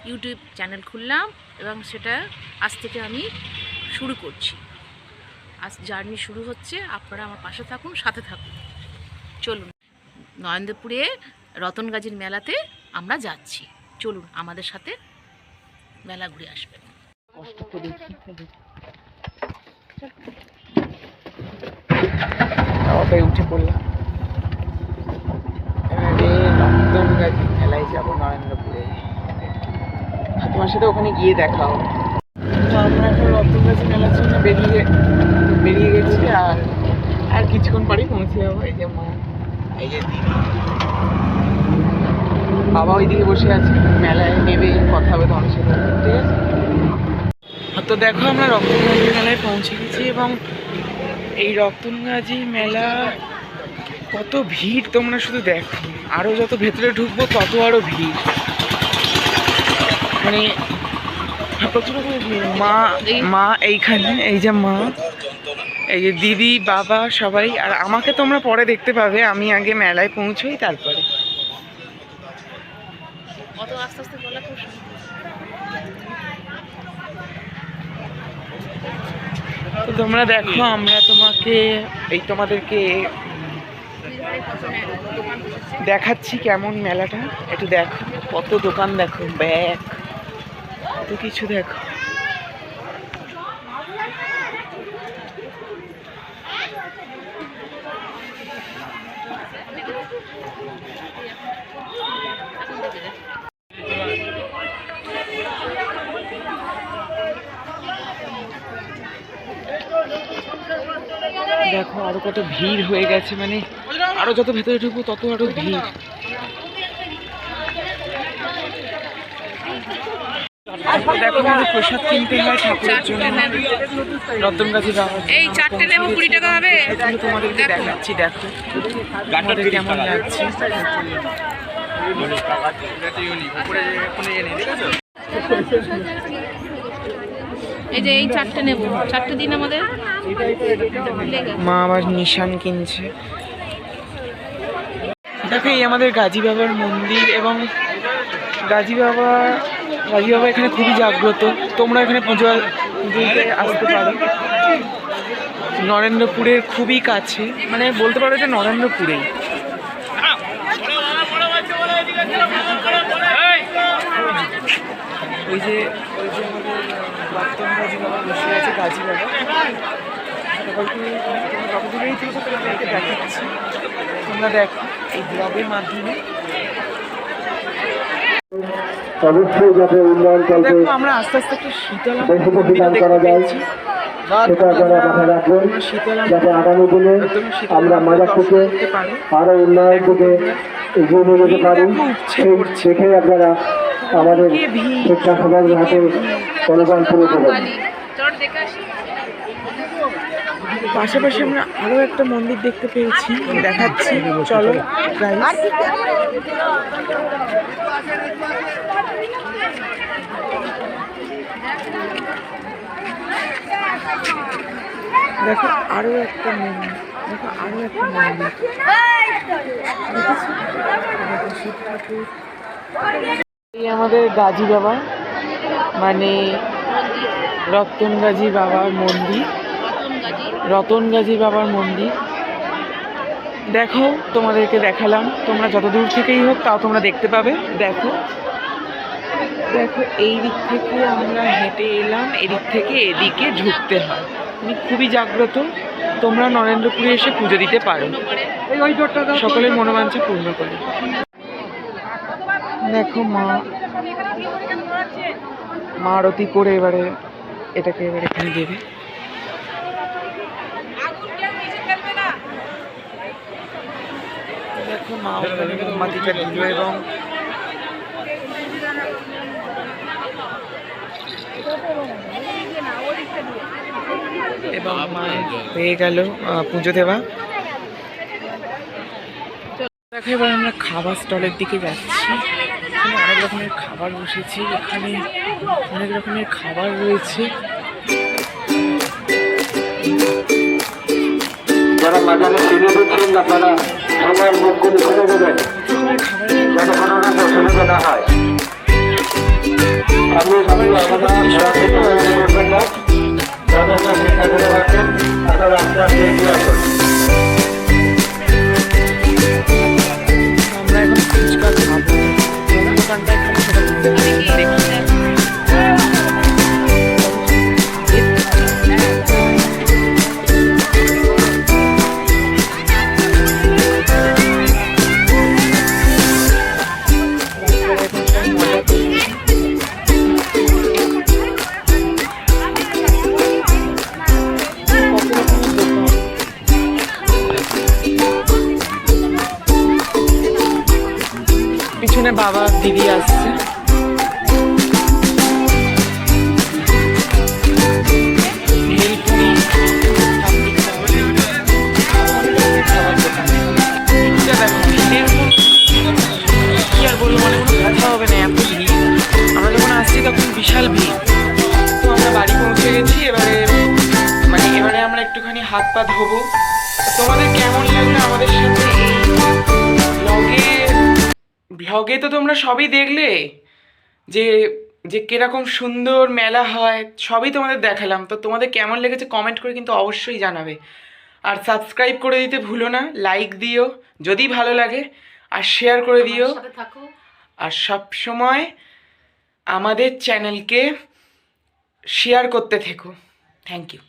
YouTube channel খুললাম এবং সেটা আজ থেকে আমি শুরু করছি। আজ জার্নি শুরু হচ্ছে, আপনারা আমার পাশে থাকুন, সাথে থাকুন। চলুন, নরেন্দ্রপুরে রতনগাজীর মেলাতে আমরা যাচ্ছি। চলুন আমাদের সাথে মেলা ঘুরে আসবেন। কষ্ট করে উঠে পড়লাম। এবারে রতনগাজীর মেলায় যাবো নরেন্দ্রপুরে। তোমার সাথে ওখানে গিয়ে দেখা হবে। তো আমরা এখন রতনগাজী মেলার জন্য বেরিয়ে গেছি। আর কিছুক্ষণ পরেই পৌঁছে যাবো। এই যে মা, এই যে দিদি, বাবা ওইদিকে বসে আছে। মেলায় নেবে, কথা হবে তোমার সাথে, ঠিক আছে? তো দেখো আমরা রতনগাজী মেলায় পৌঁছে গেছি এবং এই রতনগাজী মেলা কত ভিড় তোমরা শুধু দেখো। আরো যত ভেতরে ঢুকবো তত আরো ভিড়, মানে প্রচুর ভিড়। মা এইখানে, এই যে মা, এই যে দিদি, বাবা, সবাই। আর আমাকে তোমরা পরে দেখতে পাবে, আমি আগে মেলায় পৌঁছোই তারপরে। তো তোমরা দেখো, আমরা তোমাদেরকে দেখাচ্ছি কেমন মেলাটা। একটু দেখো, কত দোকান দেখো, ব্যাগ, কত কিছু দেখো। দেখো আরো কত ভিড় হয়ে গেছে, মানে আরো যত ভেতরে ঢুকবো তত আরো ভিড়। দেখো আমাদের প্রসাদ কিনতে হয় ঠাকুরের জন্য, রতনগাজী বাবা। এই 4টে নেব, 20 টাকা হবে। তোমাদেরকে দেখাচ্ছি, দেখো আমাদের কেমন লাগছে। এই যে এই 4টে নেব, 4টে দিন আমাদের। মা আবার নিশান কিনছে। দেখো এই আমাদের গাজী বাবার মন্দির, এবং গাজী বাবা এখানে খুবই জাগ্রত। তোমরা এখানে পুজো দিতে আসতে পারো। নরেন্দ্রপুরের খুবই কাছে, মানে বলতে পারো এটা নরেন্দ্রপুরেই। ওই যে আমাদের রতনগাজী বাবা বসে আছে, গাজী বাবা। তোমাদেরকে দেখাচ্ছি, তোমরা দেখো এই ব্লগের মাধ্যমে। অবশ্যই যাতে উন্নয়ন চলতে আমরা আস্তে আস্তে একটা শীতলা দান করা যায় সেটা আপনারা মাথায় রাখবেন, যাতে আগামী দিনে আমরা মাজার থেকে আরো উন্নয়ন থেকে এগিয়ে নিয়ে যেতে পারি। সেই দেখে আপনারা আমাদের শিক্ষা সমাজের হাতে অনুদান তুলে দেবেন। পাশাপাশি আমরা আরো একটা মন্দির দেখতে পেয়েছি, দেখাচ্ছি, চলো গাইস। দেখো আরো একটা মন্দির, দেখো আরো একটা মন্দির, শিব ঠাকুর। এই আমাদের গাজী বাবা, মানে রতনগাজী বাবার মন্দির, রতনগাজী বাবার মন্দির। দেখো তোমাদেরকে দেখালাম, তোমরা যত দূর থেকেই হোক তাও তোমরা দেখতে পাবে। দেখো দেখো এই দিক থেকে আমরা হেঁটে এলাম, এদিক থেকে এদিকে ঢুকতে হয়। মানে খুবই জাগ্রত। তোমরা নরেন্দ্রপুরে এসে পুজো দিতে পারো, সকলের মনোবাঞ্ছা পূর্ণ করে। দেখো মা আরতি করে এবারে এটাকে এখানে দেবে। দেখো মা ওখানে মোমবাতিটা দিল এবং মায়ের হয়ে গেল পুজো দেওয়া। দেখো এবার আমরা খাবার স্টলের দিকে যাচ্ছি। এখানে অনেক রকমের খাবার বসেছে, এখানে অনেক রকমের খাবার রয়েছে। যারা বাজারে কিনে দিচ্ছেন আপনারা সবার মুখগুলি খুলে দেবেন, যাতে কোনো অসুবিধা না হয়। এসছে। ভেলপুরি, খাবার দোকান। এটা দেখো, ভিড়ের কি আর বলবো, মানে কোনো কথা হবে না, এত ভিড়। আমরা যখন আসছি তখন বিশাল ভিড়। তো আমরা বাড়ি পৌঁছে গেছি। এবারে আমরা একটুখানি হাত পা ধোবো। তোমাদের কেমন লাগলো আমাদের সাথে এই ব্লগে? তো তোমরা সবই দেখলে যে যে কিরকম সুন্দর মেলা হয়, সবই তোমাদের দেখালাম। তো তোমাদের কেমন লেগেছে কমেন্ট করে কিন্তু অবশ্যই জানাবে। আর সাবস্ক্রাইব করে দিতে ভুলো না, লাইক দিও যদি ভালো লাগে, আর শেয়ার করে দিও। সাথে থাকো। আর সব সময় আমাদের চ্যানেলকে শেয়ার করতে থেকো। Thank you.